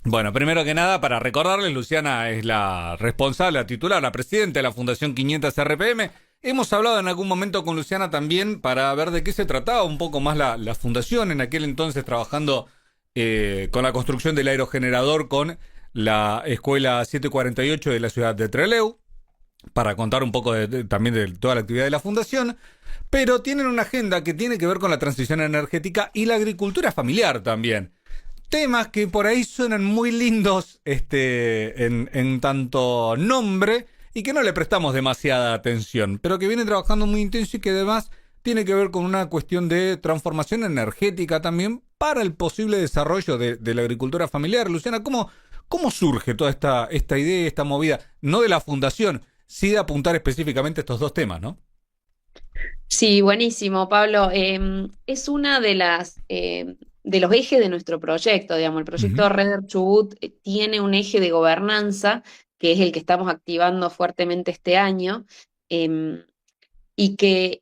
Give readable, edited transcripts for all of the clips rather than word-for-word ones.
Bueno, primero que nada, para recordarles, Luciana es la responsable, la titular, la presidenta de la Fundación 500 RPM. Hemos hablado en algún momento con Luciana también para ver de qué se trataba un poco más la fundación, en aquel entonces trabajando con la construcción del aerogenerador con la Escuela 748 de la ciudad de Trelew, para contar un poco también de toda la actividad de la fundación, pero tienen una agenda que tiene que ver con la transición energética y la agricultura familiar también. Temas que por ahí suenan muy lindos en tanto nombre y que no le prestamos demasiada atención, pero que vienen trabajando muy intenso y que además tiene que ver con una cuestión de transformación energética también para el posible desarrollo de la agricultura familiar. Luciana, ¿cómo surge toda esta idea, esta movida? No de la fundación, sí de apuntar específicamente estos dos temas, ¿no? Sí, buenísimo, Pablo. Es una de los ejes de nuestro proyecto, digamos. El Ujú. proyecto Red Chubut tiene un eje de gobernanza, que es el que estamos activando fuertemente este año, em, que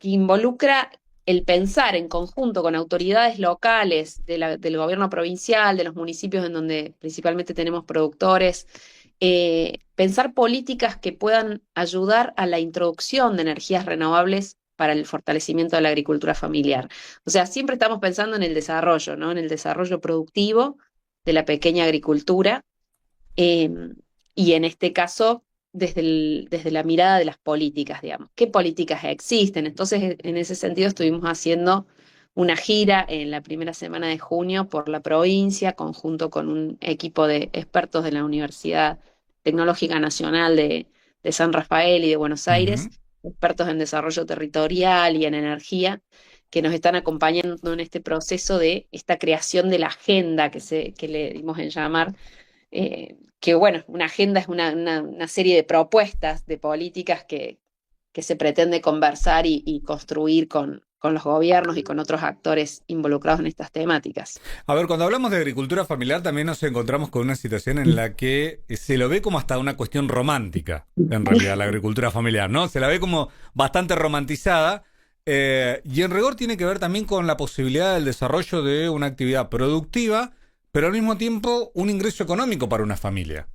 involucra el pensar en conjunto con autoridades locales del gobierno provincial, de los municipios en donde principalmente tenemos productores, pensar políticas que puedan ayudar a la introducción de energías renovables para el fortalecimiento de la agricultura familiar. O sea, siempre estamos pensando en el desarrollo, ¿no? En el desarrollo productivo de la pequeña agricultura, eh, y en este caso, desde la mirada de las políticas, digamos. ¿Qué políticas existen? Entonces, en ese sentido, estuvimos haciendo una gira en la primera semana de junio por la provincia, conjunto con un equipo de expertos de la Universidad Tecnológica Nacional de San Rafael y de Buenos Aires, Ujú. expertos en desarrollo territorial y en energía, que nos están acompañando en este proceso de esta creación de la agenda que le dimos en llamar, que bueno, una agenda es una serie de propuestas, de políticas que se pretende conversar y construir con los gobiernos y con otros actores involucrados en estas temáticas. A ver, cuando hablamos de agricultura familiar también nos encontramos con una situación en la que se lo ve como hasta una cuestión romántica, en realidad, la agricultura familiar, ¿no? Se la ve como bastante romantizada, y en rigor tiene que ver también con la posibilidad del desarrollo de una actividad productiva, pero al mismo tiempo un ingreso económico para una familia.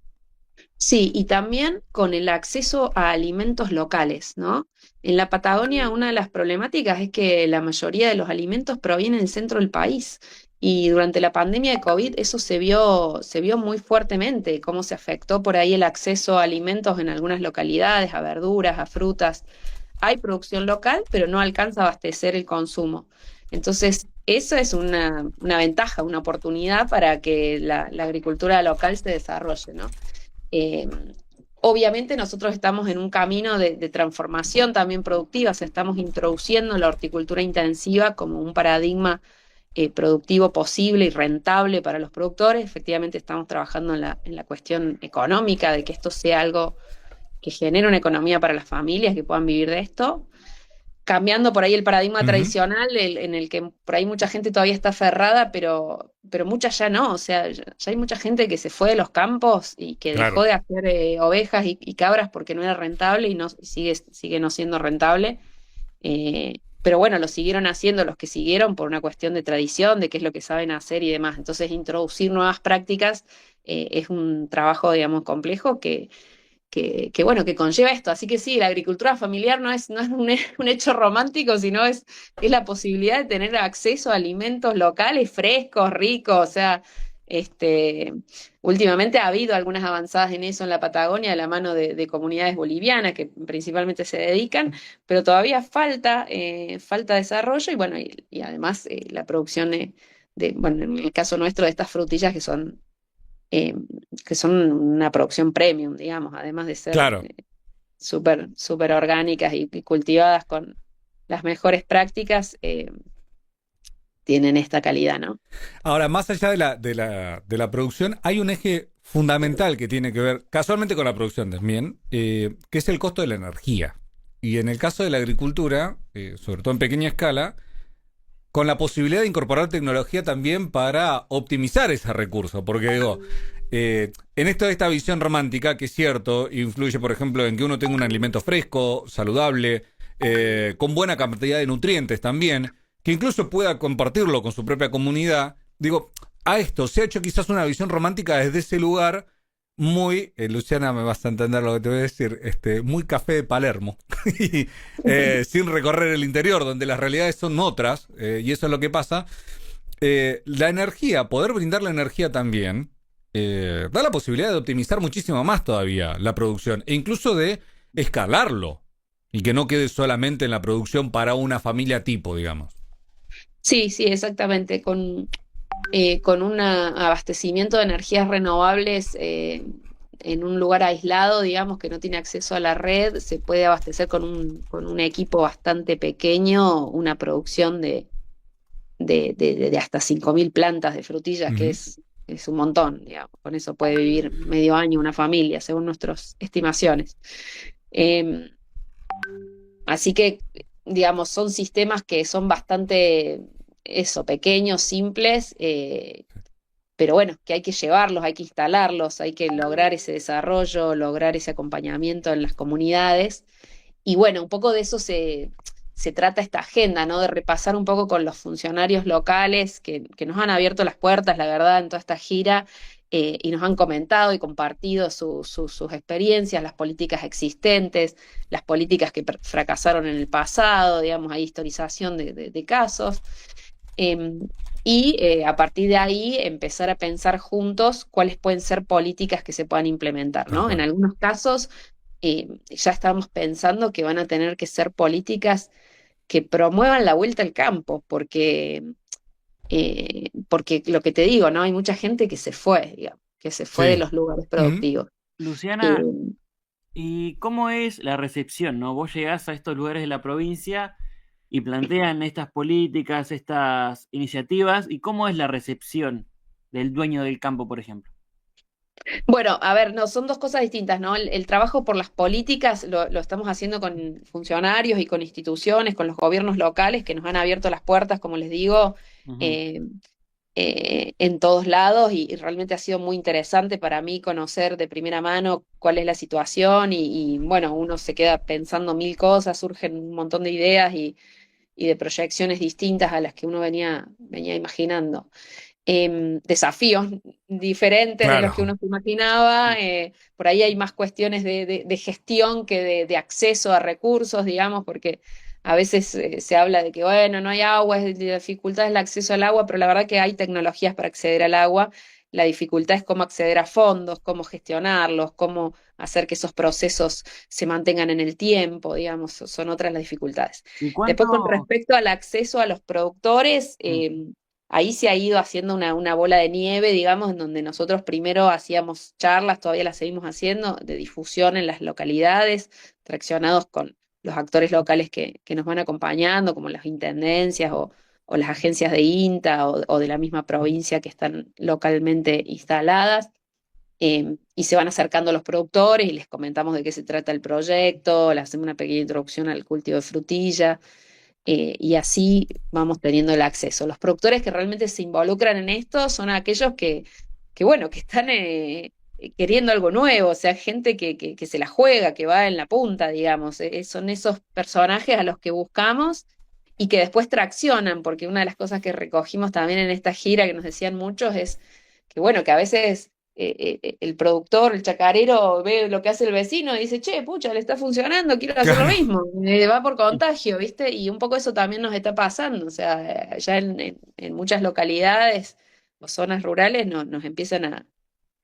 Sí, y también con el acceso a alimentos locales, ¿no? En la Patagonia, una de las problemáticas es que la mayoría de los alimentos provienen del centro del país. Y durante la pandemia de COVID eso se vio muy fuertemente, cómo se afectó por ahí el acceso a alimentos en algunas localidades, a verduras, a frutas. Hay producción local, pero no alcanza a abastecer el consumo. Entonces, eso es una ventaja, una oportunidad para que la agricultura local se desarrolle, ¿no? Eh, Obviamente nosotros estamos en un camino de transformación también productiva, o sea, estamos introduciendo la horticultura intensiva como un paradigma productivo posible y rentable para los productores. Efectivamente estamos trabajando en la cuestión económica, de que esto sea algo que genere una economía para las familias que puedan vivir de esto, cambiando por ahí el paradigma Ujú. tradicional en el que por ahí mucha gente todavía está aferrada, pero mucha ya no. O sea, ya hay mucha gente que se fue de los campos y que dejó Claro. de hacer ovejas y cabras porque no era rentable y no, y sigue no siendo rentable. Pero bueno, lo siguieron haciendo los que siguieron por una cuestión de tradición, de qué es lo que saben hacer y demás. Entonces, introducir nuevas prácticas es un trabajo, digamos, complejo que bueno, que conlleva esto. Así que sí, la agricultura familiar no es un hecho romántico, sino es la posibilidad de tener acceso a alimentos locales, frescos, ricos. O sea, este, últimamente ha habido algunas avanzadas en eso en la Patagonia, de la mano de comunidades bolivianas que principalmente se dedican, pero todavía falta desarrollo y bueno, y además la producción bueno, en el caso nuestro, de estas frutillas eh, que son una producción premium, digamos, además de ser Claro. súper orgánicas y cultivadas con las mejores prácticas, tienen esta calidad, ¿no? Ahora, más allá de la producción, hay un eje fundamental que tiene que ver casualmente con la producción también, que es el costo de la energía. Y en el caso de la agricultura, sobre todo en pequeña escala, con la posibilidad de incorporar tecnología también para optimizar ese recurso. Porque digo, en esto de esta visión romántica, que es cierto, influye, por ejemplo, en que uno tenga un alimento fresco, saludable, con buena cantidad de nutrientes también, que incluso pueda compartirlo con su propia comunidad. Digo, a esto. Se ha hecho quizás una visión romántica desde ese lugar muy, Luciana, me vas a entender lo que te voy a decir, muy café de Palermo, y, sin recorrer el interior, donde las realidades son otras, y eso es lo que pasa. La energía, poder brindar la energía también, da la posibilidad de optimizar muchísimo más todavía la producción, e incluso de escalarlo, y que no quede solamente en la producción para una familia tipo, digamos. Sí, sí, exactamente. Con un abastecimiento de energías renovables en un lugar aislado, digamos, que no tiene acceso a la red, se puede abastecer con un equipo bastante pequeño, una producción de hasta 5.000 plantas de frutillas, que Ujú. es un montón, digamos. Con eso puede vivir medio año una familia, según nuestras estimaciones. Eh, Así que, digamos, son sistemas que son bastante, eso, pequeños, simples, pero bueno, que hay que llevarlos, hay que instalarlos, hay que lograr ese desarrollo, lograr ese acompañamiento en las comunidades. Y bueno, un poco de eso se trata esta agenda, ¿no? De repasar un poco con los funcionarios locales que nos han abierto las puertas, la verdad, en toda esta gira, y nos han comentado y compartido sus experiencias, las políticas existentes, las políticas que fracasaron en el pasado, digamos, hay historización de casos. Em, a partir de ahí empezar a pensar juntos cuáles pueden ser políticas que se puedan implementar, Tal ¿no? En cual. algunos casos ya estamos pensando que van a tener que ser políticas que promuevan la vuelta al campo, porque lo que te digo, ¿no? Hay mucha gente que se fue, digamos, que se fue de Sí. los lugares Ujú. productivos. Eh, Luciana, ¿y cómo es la recepción, no? Vos llegás a estos lugares de la provincia y plantean estas políticas, estas iniciativas, ¿y cómo es la recepción del dueño del campo, por ejemplo? Bueno, a ver, no, son dos cosas distintas, ¿no? El trabajo por las políticas lo estamos haciendo con funcionarios y con instituciones, con los gobiernos locales que nos han abierto las puertas, como les digo, Ujú. eh, en todos lados y realmente ha sido muy interesante para mí conocer de primera mano cuál es la situación bueno, uno se queda pensando mil cosas, surgen un montón de ideas y de proyecciones distintas a las que uno venía imaginando. Desafíos diferentes de los que Claro. uno se imaginaba. Por ahí hay más cuestiones de gestión que de acceso a recursos, digamos, porque a veces se habla de que, bueno, no hay agua, la dificultad es el acceso al agua, pero la verdad que hay tecnologías para acceder al agua. La dificultad es cómo acceder a fondos, cómo gestionarlos, cómo hacer que esos procesos se mantengan en el tiempo, digamos, son otras las dificultades. ¿Y Después, con cuánto? respecto al acceso a los productores, Mm. ahí se ha ido haciendo una bola de nieve, digamos, en donde nosotros primero hacíamos charlas, todavía las seguimos haciendo, de difusión en las localidades, traccionados con los actores locales que nos van acompañando, como las intendencias o las agencias de INTA o de la misma provincia que están localmente instaladas. Y se van acercando los productores y les comentamos de qué se trata el proyecto, les hacemos una pequeña introducción al cultivo de frutilla, y así vamos teniendo el acceso. Los productores que realmente se involucran en esto son aquellos bueno, que están queriendo algo nuevo, o sea, gente que se la juega, que va en la punta, digamos. Son esos personajes a los que buscamos y que después traccionan, porque una de las cosas que recogimos también en esta gira que nos decían muchos es que, bueno, que a veces el productor, el chacarero, ve lo que hace el vecino y dice, che, pucha, le está funcionando, quiero hacer lo Claro. mismo. Va por contagio, ¿viste? Y un poco eso también nos está pasando. O sea, ya en muchas localidades o zonas rurales nos empiezan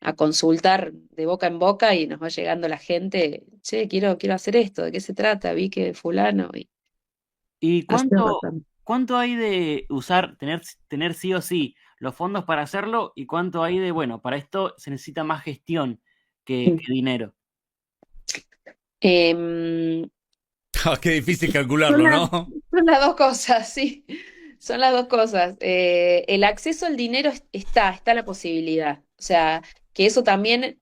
a consultar de boca en boca y nos va llegando la gente, che, quiero hacer esto, ¿de qué se trata? Vi que fulano y ¿Y así cuánto hay de usar, tener sí o sí los fondos para hacerlo? ¿Y cuánto hay de, bueno, para esto se necesita más gestión que dinero? Em, Ah, qué difícil Son calcularlo, ¿no? son las dos cosas, sí. Son las dos cosas. El acceso al dinero está la posibilidad. O sea, que eso también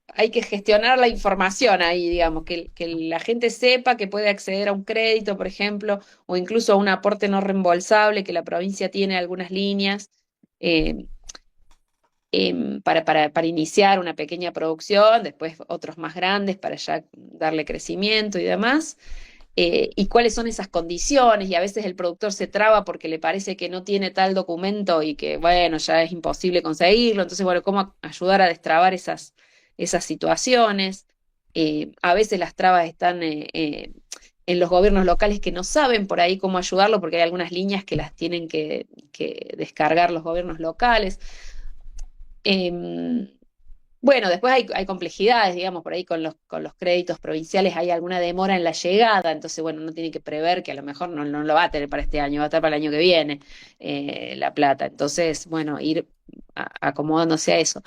hay que gestionar la información ahí, digamos, que la gente sepa que puede acceder a un crédito, por ejemplo, o incluso a un aporte no reembolsable, que la provincia tiene algunas líneas eh, para iniciar una pequeña producción, después otros más grandes para ya darle crecimiento y demás. y cuáles son esas condiciones, y a veces el productor se traba porque le parece que no tiene tal documento y que, bueno, ya es imposible conseguirlo, entonces, bueno, cómo ayudar a destrabar esas situaciones. A veces las trabas están en los gobiernos locales que no saben por ahí cómo ayudarlo, porque hay algunas líneas que las tienen que descargar los gobiernos locales. Em, bueno, después hay complejidades, digamos, por ahí con los créditos provinciales hay alguna demora en la llegada, entonces, bueno, uno tiene que prever que a lo mejor no lo va a tener para este año, va a estar para el año que viene la plata. Entonces, bueno, ir acomodándose a eso.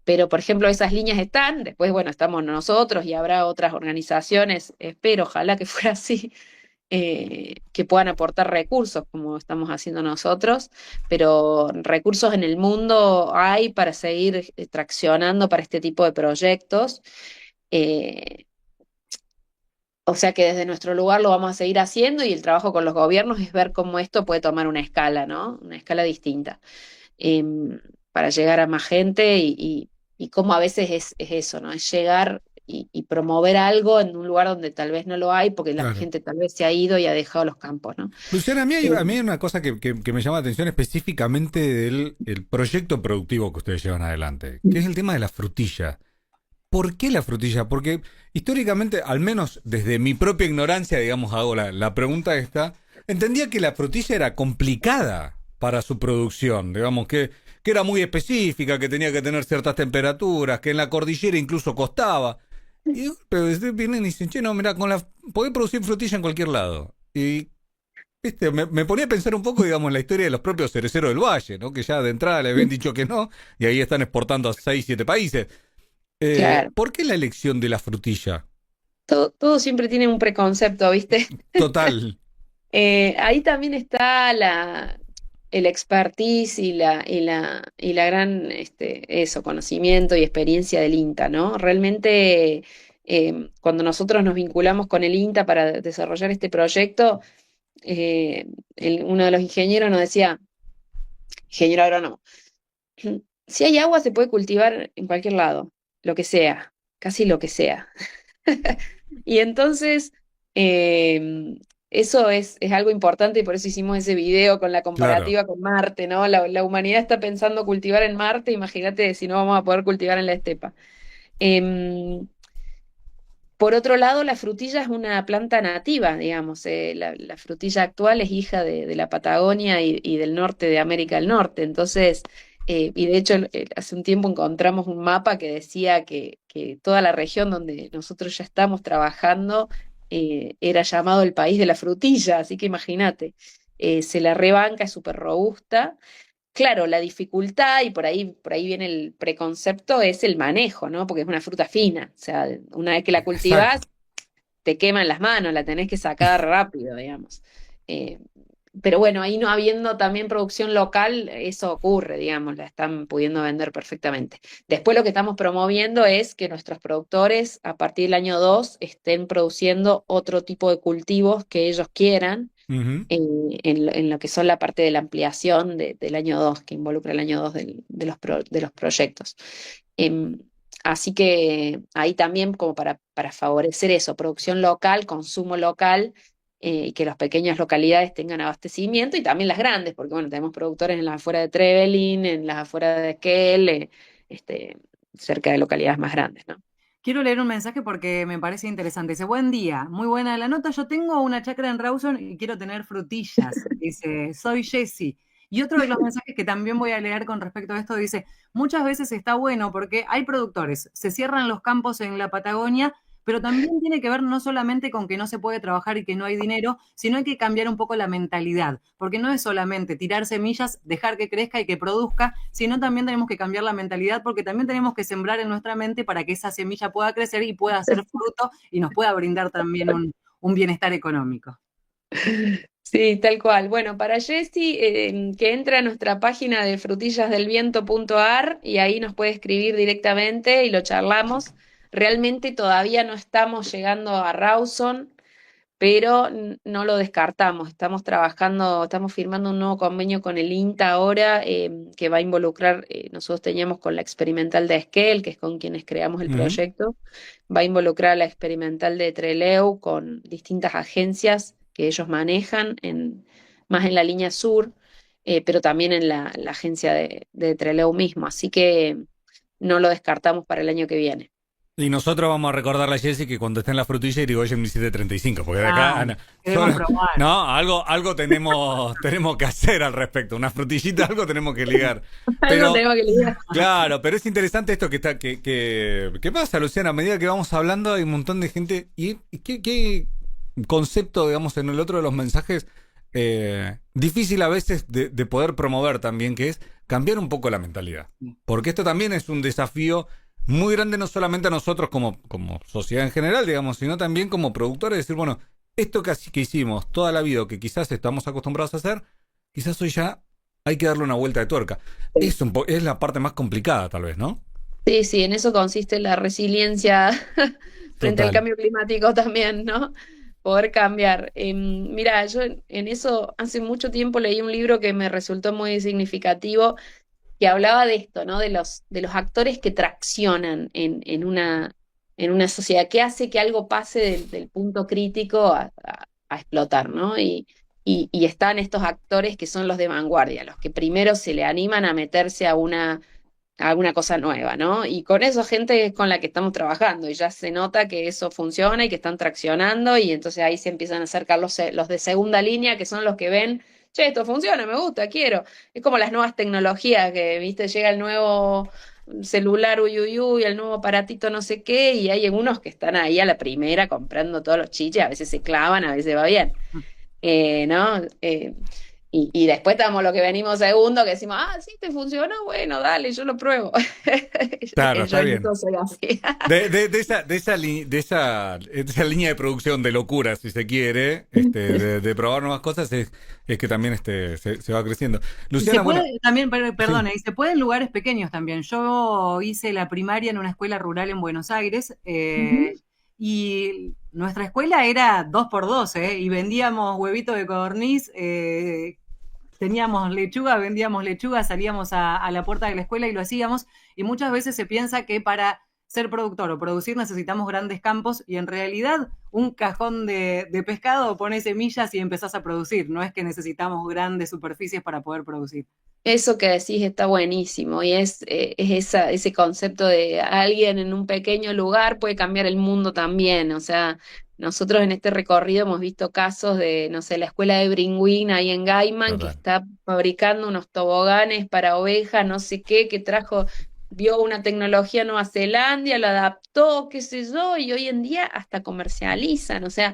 Pero, por ejemplo, esas líneas están, después, bueno, estamos nosotros y habrá otras organizaciones, espero, ojalá que fuera así, que puedan aportar recursos, como estamos haciendo nosotros, pero recursos en el mundo hay para seguir traccionando para este tipo de proyectos. Eh, o sea que desde nuestro lugar lo vamos a seguir haciendo y el trabajo con los gobiernos es ver cómo esto puede tomar una escala, ¿no? Una escala distinta, para llegar a más gente y cómo a veces es eso, ¿no? Es llegar y promover algo en un lugar donde tal vez no lo hay porque la Claro. gente tal vez se ha ido y ha dejado los campos, ¿no? Luciana, Eh, a mí hay una cosa que me llama la atención específicamente del el proyecto productivo que ustedes llevan adelante, que es el tema de la frutilla. ¿Por qué la frutilla? Porque históricamente, al menos desde mi propia ignorancia, digamos, hago la pregunta esta, entendía que la frutilla era complicada para su producción, digamos, que era muy específica, que tenía que tener ciertas temperaturas, que en la cordillera incluso costaba. Pero después vienen y dicen, che, no, mira, podés producir frutilla en cualquier lado. Y viste, me ponía a pensar un poco, digamos, en la historia de los propios cereceros del Valle, ¿no? Que ya de entrada le habían dicho que no, y ahí están exportando a 6 7 países. claro, ¿Por qué la elección de la frutilla? todo siempre tiene un preconcepto, ¿viste? Total. Ahí también está el expertise y la gran, eso, conocimiento y experiencia del INTA, ¿no? Realmente, cuando nosotros nos vinculamos con el INTA para desarrollar este proyecto, uno de los ingenieros nos decía, ingeniero agrónomo, si hay agua se puede cultivar en cualquier lado, lo que sea, casi lo que sea. Y entonces, eso es algo importante y por eso hicimos ese video con la Claro. comparativa con Marte, ¿no? La humanidad está pensando cultivar en Marte, imagínate si no vamos a poder cultivar en la estepa. Em, por otro lado, la frutilla es una planta nativa, digamos. La frutilla actual es hija de la Patagonia y del norte de América del Norte. Entonces, y de hecho, hace un tiempo encontramos un mapa que decía que toda la región donde nosotros ya estamos trabajando era llamado el país de la frutilla. Así que imagínate, se la rebanca, es súper robusta. Claro, la dificultad, y por ahí viene el preconcepto, es el manejo, ¿no? Porque es una fruta fina. O sea, una vez que la cultivás, Exacto. te queman las manos, la tenés que sacar rápido, digamos. Eh, pero bueno, ahí no habiendo también producción local, eso ocurre, digamos, la están pudiendo vender perfectamente. Después lo que estamos promoviendo es que nuestros productores, a partir del año 2 estén produciendo otro tipo de cultivos que ellos quieran Ujú. en lo que son la parte de la ampliación del año 2 que involucra el año 2 de los proyectos. Em, Así que ahí también como para favorecer eso, producción local, consumo local, y que las pequeñas localidades tengan abastecimiento y también las grandes, porque bueno, tenemos productores en las afueras de Trevelin, en las afueras de Esquel, este, cerca de localidades más grandes, ¿no? Quiero leer un mensaje porque me parece interesante. Dice, buen día, muy buena la nota. Yo tengo una chacra en Rawson y quiero tener frutillas. Dice, soy Jessie. Y otro de los mensajes que también voy a leer con respecto a esto dice, muchas veces está bueno porque hay productores, se cierran los campos en la Patagonia, pero también tiene que ver no solamente con que no se puede trabajar y que no hay dinero, sino hay que cambiar un poco la mentalidad, porque no es solamente tirar semillas, dejar que crezca y que produzca, sino también tenemos que cambiar la mentalidad porque también tenemos que sembrar en nuestra mente para que esa semilla pueda crecer y pueda hacer fruto y nos pueda brindar también un bienestar económico. Sí, tal cual. Bueno, para Jessy, que entre a nuestra página de frutillasdelviento.ar y ahí nos puede escribir directamente y lo charlamos. Realmente todavía no estamos llegando a Rawson pero no lo descartamos. Estamos trabajando, estamos firmando un nuevo convenio con el INTA ahora, que va a involucrar, nosotros teníamos con la experimental de Esquel, que es con quienes creamos el Ujú. proyecto, va a involucrar a la experimental de Trelew con distintas agencias que ellos manejan, más en la línea sur, pero también en la agencia de Trelew mismo. Así que no lo descartamos para el año que viene. Y nosotros vamos a recordarle a Jessy que cuando esté en la frutilla Irigoyen 1735, porque de acá, Ah, queremos probar. no, algo tenemos que hacer al respecto, una frutillita, algo tenemos que ligar. Algo Pero, tengo que lidiar. claro, pero es interesante esto que pasa, Luciana, a medida que vamos hablando hay un montón de gente, y qué concepto, digamos, en el otro de los mensajes, difícil a veces de poder promover también, que es cambiar un poco la mentalidad. Porque esto también es un desafío muy grande, no solamente a nosotros como sociedad en general, digamos, sino también como productores, decir, bueno, esto que hicimos toda la vida, o que quizás estamos acostumbrados a hacer, quizás hoy ya hay que darle una vuelta de tuerca. Es la parte más complicada, tal vez, ¿no? Sí, sí, en eso consiste la resiliencia frente al Total. cambio climático también, ¿no? Poder cambiar. Mira, yo en eso hace mucho tiempo leí un libro que me resultó muy significativo, que hablaba de esto, ¿no? De los actores que traccionan en una sociedad, que hace que algo pase del punto crítico a explotar, ¿no? Y están estos actores que son los de vanguardia, los que primero se le animan a meterse a alguna cosa nueva, ¿no? Y con eso gente es con la que estamos trabajando, y ya se nota que eso funciona y que están traccionando, y entonces ahí se empiezan a acercar los de segunda línea, que son los que ven, che, esto funciona, me gusta, quiero. Es como las nuevas tecnologías, que, viste, llega el nuevo celular, uy, uy, uy, el nuevo aparatito no sé qué, y hay algunos que están ahí a la primera comprando todos los chiches, a veces se clavan, a veces va bien. ¿No? Y después estamos lo que venimos segundo, que decimos, ah, sí, te funcionó, bueno, dale, yo lo pruebo. Claro, Yo está en bien. eso soy así. De esa línea de producción de locura, si se quiere, de probar nuevas cosas, es que también se va creciendo. Y se Luciana, bueno, puede también, sí. perdona, y se puede en lugares pequeños también. Yo hice la primaria en una escuela rural en Buenos Aires, Ujú. y nuestra escuela era 2x2, y vendíamos huevito de codorniz, vendíamos lechuga, salíamos a la puerta de la escuela y lo hacíamos, y muchas veces se piensa que para ser productor o producir necesitamos grandes campos, y en realidad un cajón de pescado, pones semillas y empezás a producir, no es que necesitamos grandes superficies para poder producir. Eso que decís está buenísimo, y es ese concepto de alguien en un pequeño lugar puede cambiar el mundo también. O sea, nosotros en este recorrido hemos visto casos de, no sé, la escuela de Bringuín ahí en Gaiman, que Total. está fabricando unos toboganes para ovejas, no sé qué, que vio una tecnología en Nueva Zelanda, lo adaptó, qué sé yo, y hoy en día hasta comercializan. O sea,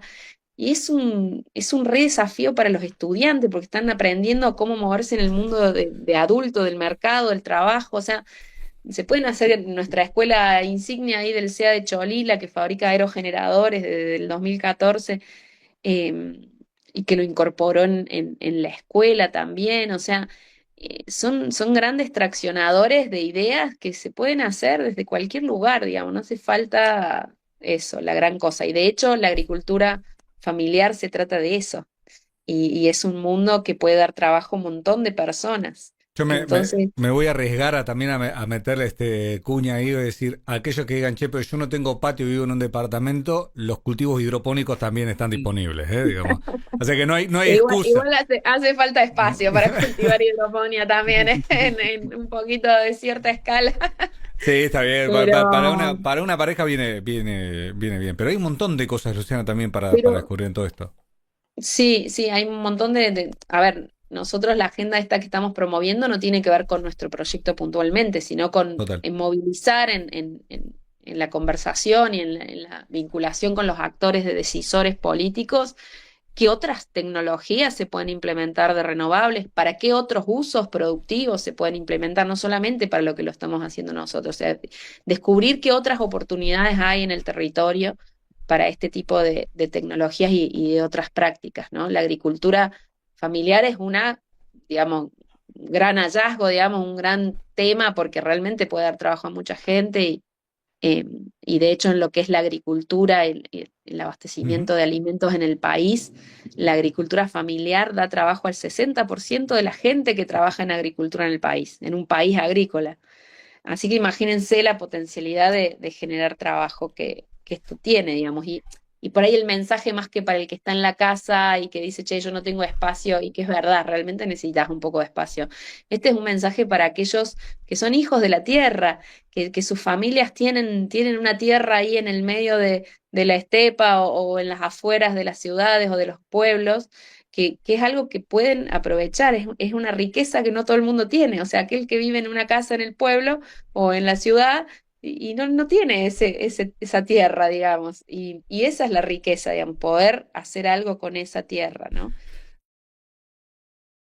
y es un re desafío para los estudiantes, porque están aprendiendo cómo moverse en el mundo de adulto, del mercado, del trabajo. O sea, se pueden hacer en nuestra escuela insignia ahí del CEA de Cholila, que fabrica aerogeneradores desde el 2014, y que lo incorporó en la escuela también. O sea, son grandes traccionadores de ideas que se pueden hacer desde cualquier lugar, digamos, no hace falta eso, la gran cosa. Y de hecho, la agricultura familiar se trata de eso. Y es un mundo que puede dar trabajo a un montón de personas. Yo Entonces, me voy a arriesgar también a meterle cuña ahí y decir, aquellos que digan, che, pero yo no tengo patio, vivo en un departamento, los cultivos hidropónicos también están disponibles, digamos. O sea que no hay excusa. igual hace falta espacio para cultivar hidroponía también, en un poquito de cierta escala. Sí, está bien. Para Pero, una pareja viene bien. Pero hay un montón de cosas, Luciana, también para pero descubrir en todo esto. sí, sí, hay un montón A ver, nosotros la agenda esta que estamos promoviendo no tiene que ver con nuestro proyecto puntualmente, sino Total. en movilizar en la conversación y en la vinculación con los actores de decisores políticos, qué otras tecnologías se pueden implementar de renovables, para qué otros usos productivos se pueden implementar, no solamente para lo que lo estamos haciendo nosotros. O sea, descubrir qué otras oportunidades hay en el territorio para este tipo de tecnologías y de otras prácticas, ¿no? La agricultura familiar es digamos, gran hallazgo, digamos, un gran tema, porque realmente puede dar trabajo a mucha gente, Eh, y de hecho en lo que es la agricultura, el Ujú. abastecimiento de alimentos en el país, la agricultura familiar da trabajo al 60% de la gente que trabaja en agricultura en el país, en un país agrícola. Así que imagínense la potencialidad de generar trabajo que esto tiene, digamos. Y por ahí el mensaje más que para el que está en la casa y que dice, che, yo no tengo espacio, y que es verdad, realmente necesitas un poco de espacio. Este es un mensaje para aquellos que son hijos de la tierra, que sus familias tienen una tierra ahí en el medio de la estepa o en las afueras de las ciudades o de los pueblos. Que es algo que pueden aprovechar, es una riqueza que no todo el mundo tiene. O sea, aquel que vive en una casa en el pueblo o en la ciudad y no tiene esa tierra, digamos. Y esa es la riqueza, digamos, poder hacer algo con esa tierra, ¿no?